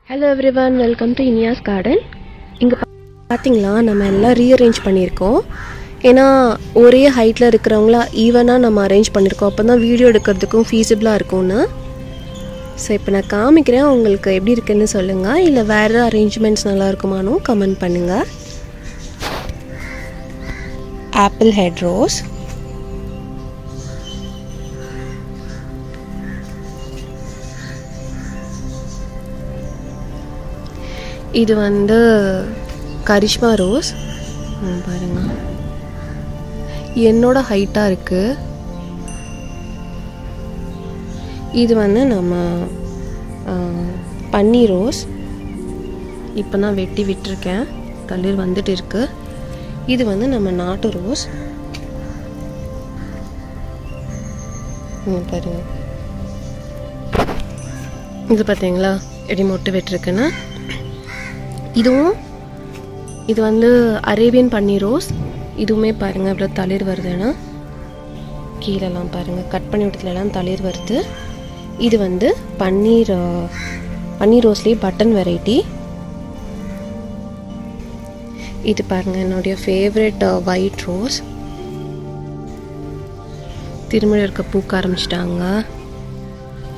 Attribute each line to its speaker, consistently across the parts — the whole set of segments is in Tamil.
Speaker 1: Hello everyone, welcome to Inia's Garden. இங்க பாத்தீங்களா நம்ம எல்லாம் ரீஅரேஞ்ச் பண்ணியிருக்கோம். ஏன்னா ஒரே ஹைட்ல இருக்கிறவங்கள ஈவனா நம்ம அரேஞ்ச் பண்ணியிருக்கோம். அப்பதான் வீடியோ எடுக்கிறதுக்கும் ஃபீஸிபிளா இருக்கும்னு. ஸோ இப்போ நான் காமிக்கிறேன், உங்களுக்கு எப்படி இருக்குன்னு சொல்லுங்க. இல்லை வேற அரேஞ்ச்மெண்ட்ஸ் நல்லா இருக்குமானோ கமெண்ட் பண்ணுங்க. ஆப்பிள் ஹெட் ரோஸ், இது வந்து கரிஷ்மா ரோஸ். பாருங்க, என்னோட ஹைட்டாக இருக்கு. இது வந்து நம்ம பன்னி ரோஸ். இப்போ நான் வெட்டி விட்டுருக்கேன், தளிர் வந்துட்டு இருக்கு. இது வந்து நம்ம நாட்டு ரோஸ். பாருங்க, இது பார்த்தீங்களா எப்படி மொட்டு விட்டுருக்குன்னு. இது வந்து அரேபியன் பன்னி ரோஸ். இதுவுமே பாருங்கள் இவ்வளோ தளிர் வருதுன்னா, கீழெல்லாம் பாருங்கள் கட் பண்ணி விட்டதுலாம் தளிர் வருது. இது வந்து பன்னீர் ரோஸ்லேயே பட்டன் வெரைட்டி. இது பாருங்கள் என்னுடைய ஃபேவரட் ஒயிட் ரோஸ். திருமணம் இருக்க பூக்க ஆரம்பிச்சிட்டாங்க,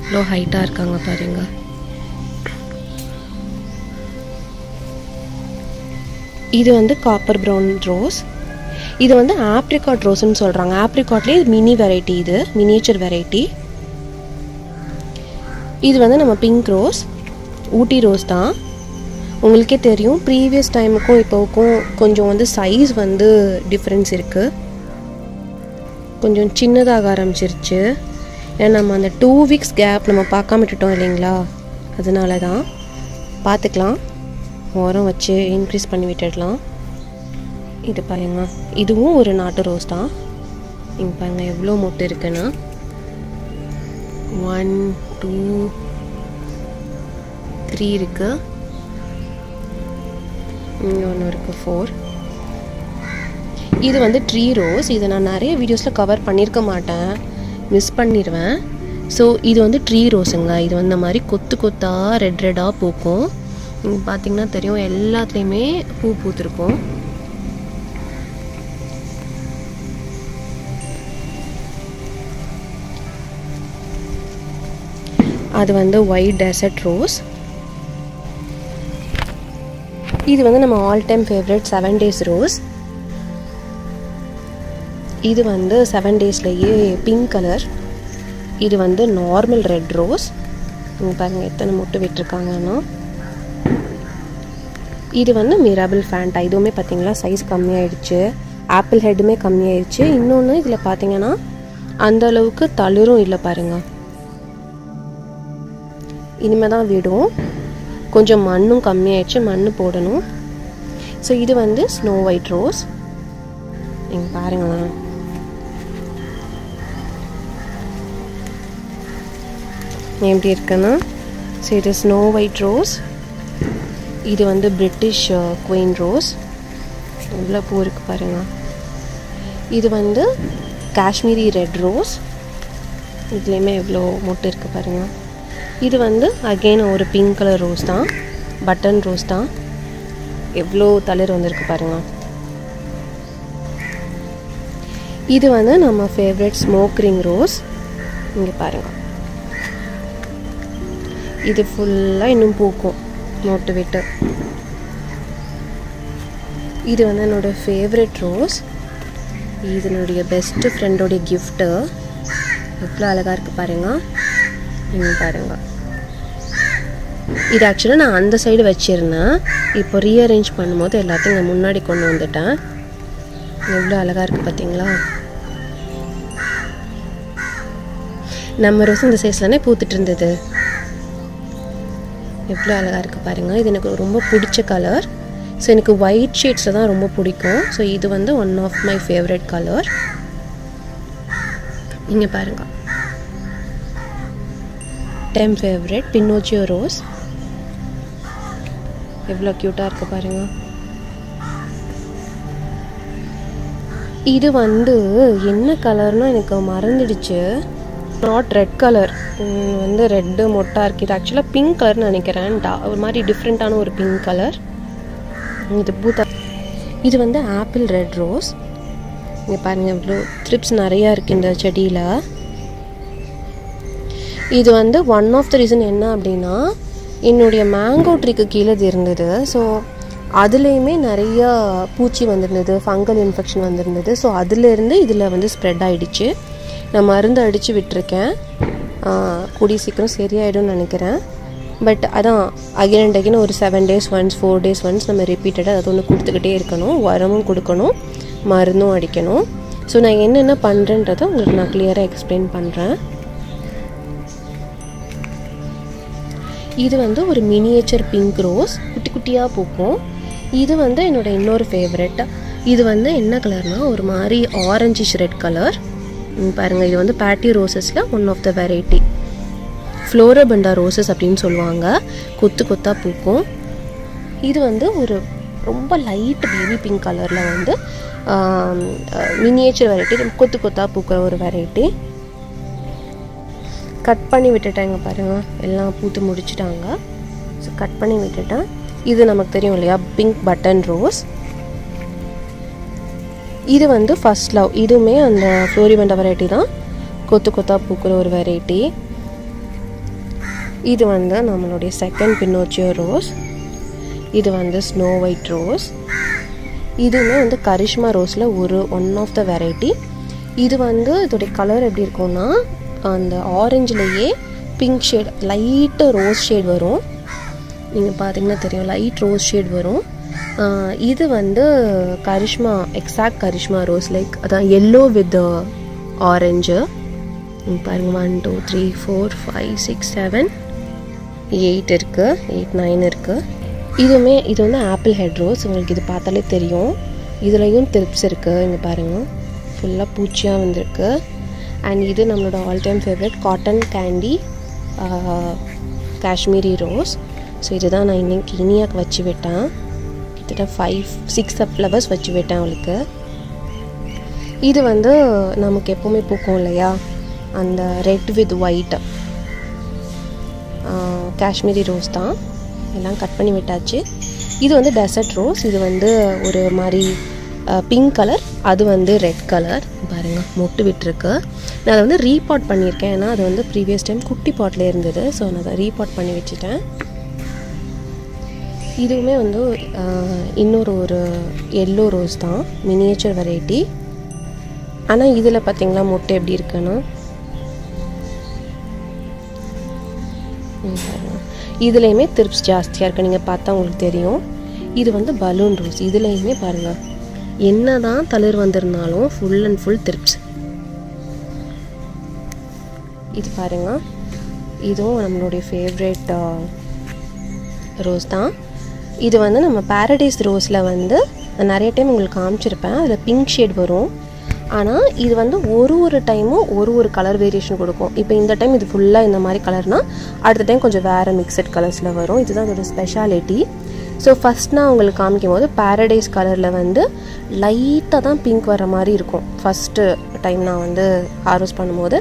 Speaker 1: இவ்வளோ ஹைட்டாக இருக்காங்க பாருங்க. இது வந்து காப்பர் ப்ரௌன் ரோஸ். இது வந்து ஆப்ரிகாட் ரோஸ்ன்னு சொல்கிறாங்க. ஆப்ரிகாட்லேயே மினி வெரைட்டி, இது மினியேச்சர் வெரைட்டி. இது வந்து நம்ம பிங்க் ரோஸ், ஊட்டி ரோஸ் தான். உங்களுக்கே தெரியும், ப்ரீவியஸ் டைமுக்கும் இப்போவுக்கும் கொஞ்சம் வந்து சைஸ் வந்து டிஃப்ரென்ஸ் இருக்குது. கொஞ்சம் சின்னதாக ஆரம்பிச்சிருச்சு. ஏன்னா நம்ம அந்த 2 வீக்ஸ் கேப் நம்ம பார்க்காம விட்டுட்டோம் இல்லைங்களா, அதனால தான். பார்த்துக்கலாம், உரம் வச்சு இன்க்ரீஸ் பண்ணி விட்டுடலாம். இது பாருங்க, இதுவும் ஒரு நாட்டு ரோஸ் தான். இங்கே பாருங்க எவ்வளோ மொட்டு இருக்குன்னா, 1 2 3 இருக்கு. இங்கே ஒன்று இருக்குது 4. இது வந்து ட்ரீ ரோஸ். இதை நான் நிறைய வீடியோஸில் கவர் பண்ணியிருக்க மாட்டேன், மிஸ் பண்ணிடுவேன். ஸோ இது வந்து ட்ரீ ரோஸுங்க. இது வந்து இந்த மாதிரி கொத்து கொத்தாக ரெட் ரெட்டாக பூக்கும். நீங்கள் பார்த்தீங்கன்னா தெரியும், எல்லாத்துலேயுமே பூ பூத்துருக்கும். அது வந்து ஒயிட் டெசர்ட் ரோஸ். இது வந்து நம்ம all time favourite 7 days rose. இது வந்து 7 டேஸ்லேயே பிங்க் கலர். இது வந்து நார்மல் ரெட் ரோஸ். நீங்கள் பாருங்கள் எத்தனை மொட்டு விட்டுருக்காங்கன்னா. இது வந்து மிராபிள் ஃபேண்டா. இதுவுமே பார்த்தீங்களா சைஸ் கம்மியாயிடுச்சு, ஆப்பிள் ஹெட்டுமே கம்மியாயிடுச்சு. இன்னொன்று இதில் பார்த்தீங்கன்னா அந்த அளவுக்கு தளிரும் இல்லை பாருங்க. இனிமேல் தான் விடும், கொஞ்சம் மண்ணும் கம்மியாயிடுச்சு, மண் போடணும். ஸோ இது வந்து ஸ்னோ ஒயிட் ரோஸ். நீங்கள் பாருங்களேன், எப்படி இருக்குன்னா. ஸோ இது ஸ்னோ ஒயிட் ரோஸ். இது வந்து பிரிட்டிஷ் குயின் ரோஸ். எவ்வளோ பூ இருக்குது பாருங்கள். இது வந்து காஷ்மீரி ரெட் ரோஸ். இதுலேயுமே எவ்வளோ மொட்டு இருக்குது பாருங்கள். இது வந்து அகெயின் ஒரு பிங்க் கலர் ரோஸ் தான், பட்டன் ரோஸ் தான். எவ்வளோ தளிர் வந்திருக்கு பாருங்கள். இது வந்து நம்ம ஃபேவரட் ஸ்மோக் ரிங் ரோஸ். இங்கே பாருங்கள், இது ஃபுல்லாக இன்னும் பூக்கும் மொட்டு விட்டு. இது வந்து என்னோடய ஃபேவரட் ரோஸ். இது என்னுடைய பெஸ்ட்டு ஃப்ரெண்டோடைய கிஃப்ட்டு. எவ்வளோ அழகாக இருக்குது பாருங்கள். நீங்கள் பாருங்கள், இது ஆக்சுவலாக நான் அந்த சைடு வச்சுருந்தேன். இப்போ ரீஅரேஞ்ச் பண்ணும்போது எல்லாத்தையும் நான் முன்னாடி கொண்டு வந்துட்டேன். எவ்வளோ அழகாக இருக்குது பார்த்தீங்களா. நம்ம ரோஸ் இந்த சைஸ்லனே பூத்துட்டு இருந்தது. எவ்வளோ அழகாக இருக்குது பாருங்கள். இது எனக்கு ரொம்ப பிடிச்ச கலர். ஸோ எனக்கு ஒயிட் ஷேட்ஸில் தான் ரொம்ப பிடிக்கும். ஸோ இது வந்து one of my favourite colour. இங்கே பாருங்கள், டைம் ஃபேவரட் பினோச்சியோ ரோஸ். எவ்வளோ க்யூட்டாக இருக்குது பாருங்கள். இது வந்து என்ன கலர்னால் எனக்கு மறந்துடுச்சு. நாட் ரெட் கலர், வந்து ரெட்டு மொட்டாக இருக்குது. இது ஆக்சுவலாக பிங்க் கலர்னு நினைக்கிறேன். ஒரு மாதிரி டிஃப்ரெண்ட்டான ஒரு பிங்க் கலர். இது பூத்தா. இது வந்து ஆப்பிள் ரெட் ரோஸ். இங்கே பாருங்கள் இவ்வளோ த்ரிப்ஸ் நிறையா இருக்குது இந்த செடியில். இது வந்து ஒன் ஆஃப் த ரீசன் என்ன அப்படின்னா, என்னுடைய மேங்கோ ட்ரீக்கு கீழே இது இருந்தது. ஸோ அதுலேயுமே நிறையா பூச்சி வந்துருந்தது, ஃபங்கல் இன்ஃபெக்ஷன் வந்துருந்தது. ஸோ அதுலேருந்து இதில் வந்து ஸ்ப்ரெட் ஆகிடுச்சு. நான் மருந்து அடித்து விட்டுருக்கேன். கூடிய சீக்கிரம் சரியாயிடும்னு நினைக்கிறேன். பட் அதான் அகைன் அண்ட் அகைன் ஒரு 7 days ஒன்ஸ் 4 days ஒன்ஸ் நம்ம ரிப்பீட்டடாக அது ஒன்று கொடுத்துக்கிட்டே இருக்கணும். உரமும் கொடுக்கணும், மருந்தும் அடிக்கணும். ஸோ நான் என்னென்ன பண்ணுறேன்றதை உங்களுக்கு நான் கிளியராக எக்ஸ்பிளைன் பண்ணுறேன். இது வந்து ஒரு மினியேச்சர் பிங்க் ரோஸ், குட்டி குட்டியாக பூக்கும். இது வந்து என்னோடய இன்னொரு ஃபேவரெட். இது வந்து என்ன கலர்னால் ஒரு மாதிரி ஆரஞ்சிஷ் ரெட் கலர். பாருங்கள், இது வந்து பேட்டி ரோசஸில் one of the variety. Floribunda roses அப்படின்னு சொல்லுவாங்க. கொத்து கொத்தாக பூக்கும். இது வந்து ஒரு ரொம்ப லைட் பேபி பிங்க் கலரில் வந்து மினியேச்சர் வெரைட்டி, கொத்து கொத்தாக பூக்கிற ஒரு வெரைட்டி. கட் பண்ணி விட்டுட்டேங்க பாருங்கள், எல்லாம் பூத்து முடிச்சுட்டாங்க. ஸோ கட் பண்ணி விட்டுட்டேன். இது நமக்கு தெரியும் இல்லையா, பிங்க் பட்டன் ரோஸ். இது வந்து ஃபர்ஸ்ட் லவ். இதுவுமே அந்த ஃப்ளோரிபண்டா வெரைட்டி தான், கொத்து கொத்தாக பூக்கிற ஒரு வெரைட்டி. இது வந்து நம்மளுடைய செகண்ட் பினோச்சியோ ரோஸ். இது வந்து ஸ்னோ ஒயிட் ரோஸ். இதுவுமே வந்து கரிஷ்மா ரோஸில் ஒன் ஆஃப் த வெரைட்டி. இது வந்து இதோடைய கலர் எப்படி இருக்கும்னா, அந்த ஆரஞ்சுலேயே pink shade, light rose shade வரும். நீங்கள் பார்த்தீங்கன்னா தெரியும், லைட் ரோஸ் ஷேட் வரும். இது வந்து Karishma, exact Karishma rose, like அதான் எல்லோ வித் ஆரஞ்சு. பாருங்கள், 1 2 3 4 5 6 7 8 இருக்குது, 8 9 இருக்குது. இதுவுமே இது வந்து ஆப்பிள் ஹெட் ரோஸ். உங்களுக்கு இது பார்த்தாலே தெரியும். இதுலேயும் த்ரிப்ஸ் இருக்குது. இங்கே பாருங்கள், ஃபுல்லாக பூச்சியாக வந்திருக்கு. அண்ட் இது நம்மளோட all time favourite cotton candy Kashmiri rose. So இதுதான் நான் இன்னைக்கு இனியாக்கு வச்சு விட்டேன். கிட்டத்தட்ட 5-6 ஃப்ளவர்ஸ் வச்சு விட்டேன் அவளுக்கு. இது வந்து நமக்கு எப்போவுமே பூக்கும் இல்லையா, அந்த red with white Kashmiri rose தான். எல்லாம் கட் பண்ணி விட்டாச்சு. இது வந்து டெசர்ட் ரோஸ். இது வந்து ஒரு மாதிரி பிங்க் கலர், அது வந்து ரெட் கலர். பாருங்கள், மொட்டு விட்டுருக்கு. நான் அதை வந்து ரீபாட் பண்ணியிருக்கேன். ஏன்னா அது வந்து ப்ரீவியஸ் டைம் குட்டி பாட்டில் இருந்தது. ஸோ நான் அதை ரீபாட் பண்ணி வச்சுட்டேன். இதுவுமே வந்து இன்னொரு எல்லோ ரோஸ் தான், மினியேச்சர் வெரைட்டி. ஆனால் இதில் பார்த்தீங்களா மொட்டை எப்படி இருக்குன்னு. இதுலேயுமே த்ரிப்ஸ் ஜாஸ்தியாக இருக்குது, நீங்கள் பார்த்தா உங்களுக்கு தெரியும். இது வந்து பலூன் ரோஸ். இதுலேயுமே பாருங்கள், என்ன தான் தளிர் வந்திருந்தாலும் ஃபுல் அண்ட் ஃபுல் த்ரிப்ஸ். இது பாருங்கள், இதுவும் நம்மளுடைய ஃபேவரட் ரோஸ் தான். இது வந்து நம்ம பாரடைஸ் ரோஸில் வந்து நிறைய டைம் உங்களுக்கு காமிச்சிருப்பேன். அதில் பிங்க் ஷேட் வரும். ஆனால் இது வந்து ஒரு டைமும் ஒரு கலர் வேரியேஷன் கொடுக்கும். இப்போ இந்த டைம் இது ஃபுல்லாக இந்த மாதிரி கலர்னால் அடுத்த டைம் கொஞ்சம் வேறு மிக்சட் கலர்ஸில் வரும். இதுதான் அதோட ஸ்பெஷாலிட்டி. ஸோ ஃபஸ்ட் நான் உங்களுக்கு காமிக்கும் போது பாரடைஸ் கலரில் வந்து லைட்டாக தான் பிங்க் வர மாதிரி இருக்கும். ஃபஸ்ட்டு டைம் நான் வந்து ஹார்வெஸ்ட் பண்ணும்போது,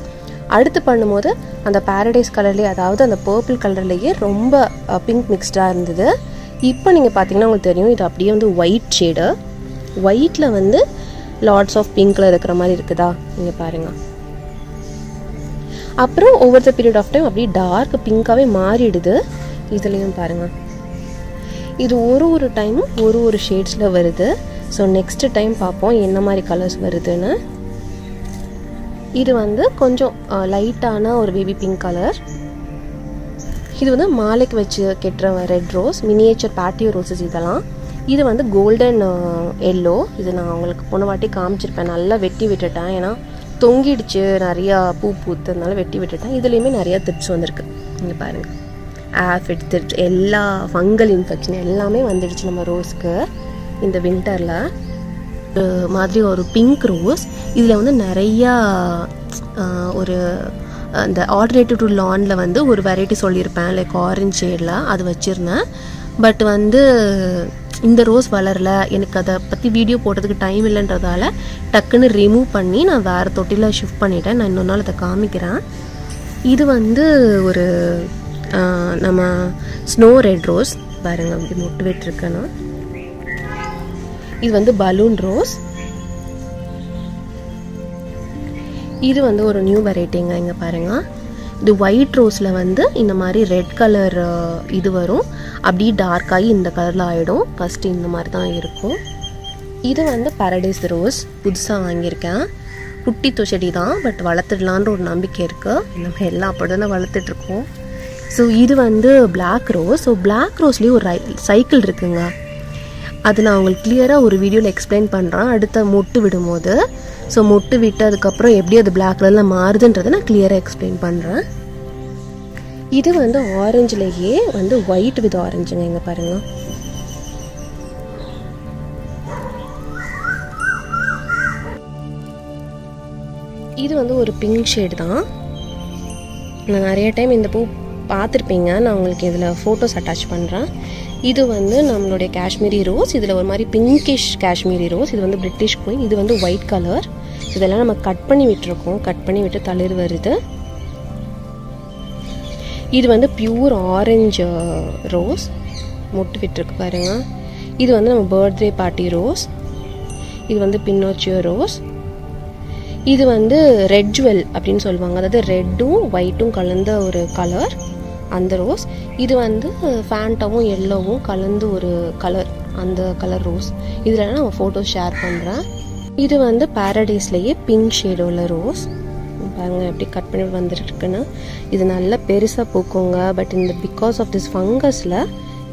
Speaker 1: அடுத்து பண்ணும்போது அந்த பாரடைஸ் கலர்லேயே, அதாவது அந்த பர்பிள் கலர்லேயே ரொம்ப பிங்க் மிக்ஸ்டாக இருந்தது. இப்போ நீங்கள் பார்த்தீங்கன்னா உங்களுக்கு தெரியும், இது அப்படியே வந்து ஒயிட் ஷேடு. ஒயிட்டில் வந்து லாட்ஸ் ஆஃப் பிங்க்ல இருக்கிற மாதிரி இருக்குதா, நீங்கள் பாருங்கள். அப்புறம் over the period of time அப்படியே டார்க் பிங்காகவே மாறிடுது. இதுலேயும் பாருங்கள், இது ஒரு டைமும் ஒரு ஷேட்ஸில் வருது. ஸோ நெக்ஸ்ட் டைம் பார்ப்போம் என்ன மாதிரி கலர்ஸ் வருதுன்னு. இது வந்து கொஞ்சம் லைட்டான ஒரு பேபி பிங்க் கலர். இது வந்து மாலைக்கு வச்சு கெட்டுற red rose, miniature patio roses இதெல்லாம். இது வந்து கோல்டன் எல்லோ. இது நான் உங்களுக்கு போன வாட்டி காமிச்சிருப்பேன். நல்லா வெட்டி விட்டுட்டேன், ஏன்னா தொங்கிடுச்சு, நிறையா பூத்ததுனால வெட்டி விட்டுட்டேன். இதுலேயுமே நிறையா த்ரிப்ஸ் வந்திருக்கு. இங்கே பாருங்கள், ஆஃபிட் த்ரிப்ஸ், எல்லா ஃபங்கல் இன்ஃபெக்ஷன் எல்லாமே வந்துடுச்சு நம்ம ரோஸ்க்கு இந்த வின்டரில். மாதிரி ஒரு பிங்க் ரோஸ். இதில் வந்து நிறையா ஒரு அந்த ஆல்டர்னேட்டிவ் டு லானில் வந்து ஒரு வெரைட்டி சொல்லியிருப்பேன், லைக் ஆரஞ்ச் ஷேடில் அது வச்சுருந்தேன். பட் வந்து இந்த ரோஸ் வளரல, எனக்கு அதை பற்றி வீடியோ போடுறதுக்கு டைம் இல்லைன்றதால டக்குன்னு ரிமூவ் பண்ணி நான் வேறு தொட்டியில் ஷிஃப்ட் பண்ணிட்டேன். நான் இன்னொரு நாள் அதை காமிக்கிறேன். இது வந்து ஒரு நம்ம ஸ்னோ ரெட் ரோஸ் பாருங்க, அப்படி மொட்டு விட்டுருக்கேன்னா. இது வந்து பலூன் ரோஸ். இது வந்து ஒரு நியூ வெரைட்டிங்க. இங்கே பாருங்க, இது ஒயிட் ரோஸில் வந்து இந்த மாதிரி ரெட் கலர் இது வரும், அப்படியே டார்க் ஆகி இந்த கலரில் ஆகிடும். ஃபஸ்ட்டு இந்த மாதிரி தான் இருக்கும். இது வந்து பாரடைஸ் ரோஸ், புதுசாக வாங்கியிருக்கேன். குட்டி செடி தான், பட் வளர்த்துடலான்ற ஒரு நம்பிக்கை இருக்குது. நம்ம எல்லாம் அப்படி தானே வளர்த்துட்ருக்கோம். ஸோ இது வந்து பிளாக் ரோஸ். ஸோ பிளாக் ரோஸ்லேயும் ஒரு சைக்கிள் இருக்குங்க. அது நான் உங்களுக்கு கிளியராக ஒரு வீடியோவில் எக்ஸ்பிளைன் பண்ணுறேன் அடுத்த மொட்டு விடும்போது. ஸோ மொட்டு விட்டு அதுக்கப்புறம் எப்படி அது பிளாக் கலரில் மாறுதுன்றதை நான் கிளியராக எக்ஸ்பிளைன் பண்ணுறேன். இது வந்து ஆரஞ்சுலேயே வந்து ஒயிட் வித் ஆரஞ்சுங்க. இங்கே பாருங்கள், இது வந்து ஒரு பிங்க் ஷேடு தான். நான் நிறைய டைம் இந்த பூ பார்த்துருப்பீங்க. நான் உங்களுக்கு இதில் ஃபோட்டோஸ் அட்டாச் பண்ணுறேன். இது வந்து நம்மளுடைய காஷ்மீரி ரோஸ். இதில் ஒரு மாதிரி பிங்கிஷ் காஷ்மீரி ரோஸ். இது வந்து பிரிட்டிஷ் குயின். இது வந்து ஒயிட் கலர். இதெல்லாம் நம்ம கட் பண்ணி விட்டுருக்கோம். கட் பண்ணி விட்டு தளிர் வருது. இது வந்து பியூர் ஆரஞ்சு ரோஸ், மொட்டு விட்டுருக்கு பாருங்க. இது வந்து நம்ம பர்த்டே பார்ட்டி ரோஸ். இது வந்து பின்னோச்சியோ ரோஸ். இது வந்து ரெட் ஜுவல் அப்படின்னு சொல்லுவாங்க, அதாவது ரெட்டும் ஒயிட்டும் கலந்த ஒரு கலர், அந்த ரோஸ். இது வந்து ஃபேண்டாவும் எல்லோவும் கலந்து ஒரு கலர், அந்த கலர் ரோஸ். இதில் நான் ஃபோட்டோஸ் ஷேர் பண்ணுறேன். இது வந்து பாரடைஸ்லேயே பிங்க் ஷேடு உள்ள ரோஸ். பாருங்க எப்படி கட் பண்ணி வந்துருக்குன்னு. இது நல்லா பெருசாக பூக்குங்க. பட் இந்த பிகாஸ் ஆஃப் திஸ் ஃபங்கஸில்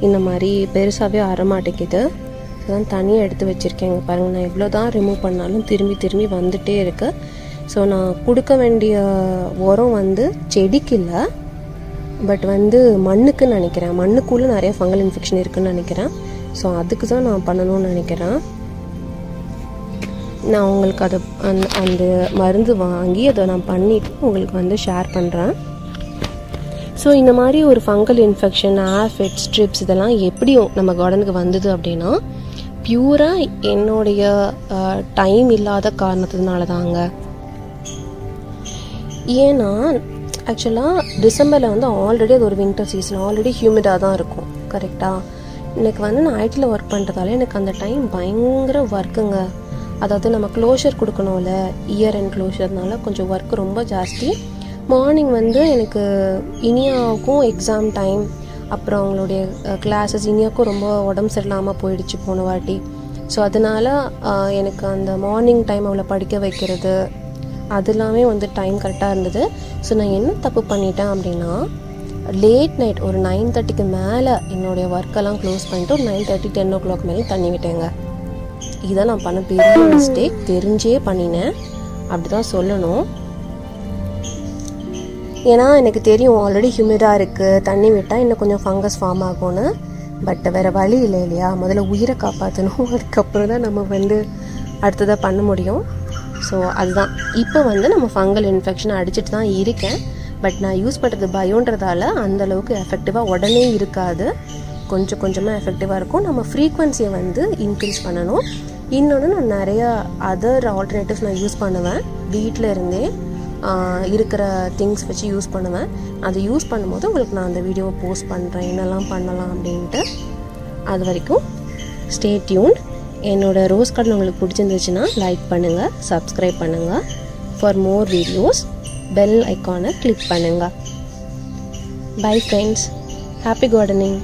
Speaker 1: இந்த மாதிரி பெருசாகவே வரமாட்டேங்குது. இதெல்லாம் தனியாக எடுத்து வச்சுருக்கேங்க. பாருங்கள், நான் எவ்வளோ தான் ரிமூவ் பண்ணாலும் திரும்பி திரும்பி வந்துகிட்டே இருக்கு. ஸோ நான் கொடுக்க வேண்டிய உரம் வந்து செடிக்கு இல்லை, பட் வந்து மண்ணுக்குன்னு நினைக்கிறேன். மண்ணுக்குள்ளே நிறைய ஃபங்கல் இன்ஃபெக்ஷன் இருக்குதுன்னு நினைக்கிறேன். ஸோ அதுக்கு தான் நான் பண்ணணும்னு நினைக்கிறேன். நான் உங்களுக்கு அதை அந்த மருந்து வாங்கி அதை நான் பண்ணிவிட்டு உங்களுக்கு வந்து ஷேர் பண்ணுறேன். ஸோ இந்த மாதிரி ஒரு ஃபங்கல் இன்ஃபெக்ஷன், ஆஃபிட், ஸ்ட்ரிப்ஸ் இதெல்லாம் எப்படி நம்ம கார்டனுக்கு வந்தது அப்படின்னா பியூராக என்னுடைய டைம் இல்லாத காரணத்தினால தாங்க. ஏன்னா ஆக்சுவலாக டிசம்பரில் வந்து ஆல்ரெடி அது ஒரு வின்டர் சீசன், ஆல்ரெடி ஹியூமிடாக தான் இருக்கும். கரெக்டாக எனக்கு வந்து நான் ஐடியில் ஒர்க் பண்ணுறதால எனக்கு அந்த டைம் பயங்கர ஒர்க்குங்க. அதாவது நம்ம க்ளோஷர் கொடுக்கணும்ல, இயர் அண்ட் க்ளோஷர்னால கொஞ்சம் ஒர்க் ரொம்ப ஜாஸ்தி. மார்னிங் வந்து எனக்கு இனியாவுக்கும் எக்ஸாம் டைம், அப்புறம் அவங்களுடைய கிளாஸஸ், இனியாவுக்கும் ரொம்ப உடம்பு சரியில்லாமல் போயிடுச்சு போன வாட்டி. ஸோ அதனால் எனக்கு அந்த மார்னிங் டைம் அவளை படிக்க வைக்கிறது அது எல்லாமே வந்து டைம் கரெக்டாக இருந்தது. ஸோ நான் என்ன தப்பு பண்ணிட்டேன் அப்படின்னா லேட் நைட் ஒரு 9:30க்கு மேலே என்னுடைய ஒர்க்கெல்லாம் க்ளோஸ் பண்ணிட்டு ஒரு 9:30, 10 o'clock மேலே தண்ணி விட்டேங்க. இதை நான் பண்ண பெரிய மிஸ்டேக், தெரிஞ்சே பண்ணினேன் அப்படி தான் சொல்லணும். ஏன்னா எனக்கு தெரியும் ஆல்ரெடி ஹியூமிடாக இருக்குது, தண்ணி விட்டால் இன்னும் கொஞ்சம் ஃபங்கஸ் ஃபார்ம் ஆகும்னு. பட் வேறு வழி இல்லை இல்லையா, முதல்ல உயிரை காப்பாற்றணும், அதுக்கப்புறம் தான் நம்ம வந்து அடுத்ததாக பண்ண முடியும். ஸோ அதுதான் இப்போ வந்து நம்ம ஃபங்கல் இன்ஃபெக்ஷன் அடிச்சுட்டு தான் இருக்கேன். பட் நான் யூஸ் பண்ணுறது பயோன்றதால அந்தளவுக்கு எஃபெக்டிவாக உடனே இருக்காது, கொஞ்சம் கொஞ்சமாக எஃபெக்டிவாக இருக்கும். நம்ம ஃப்ரீக்வன்சியை வந்து இன்க்ரீஸ் பண்ணணும். இன்னொன்று நான் நிறையா அதர் ஆல்டர்னேட்டிவ்ஸ் நான் யூஸ் பண்ணுவேன், வீட்டில் இருந்தே இருக்கிற திங்ஸ் வச்சு யூஸ் பண்ணுவேன். அதை யூஸ் பண்ணும்போது உங்களுக்கு நான் அந்த வீடியோவை போஸ்ட் பண்ணுறேன் என்னெல்லாம் பண்ணலாம் அப்படின்ட்டு. அது வரைக்கும் ஸ்டே டியூன். என்னோடய ரோஸ் கார்டன் உங்களுக்கு பிடிச்சிருந்துச்சுன்னா லைக் பண்ணுங்கள், சப்ஸ்கிரைப் பண்ணுங்கள். ஃபார் மோர் வீடியோஸ் பெல் ஐக்கானை கிளிக் பண்ணுங்கள். Bye friends, happy gardening.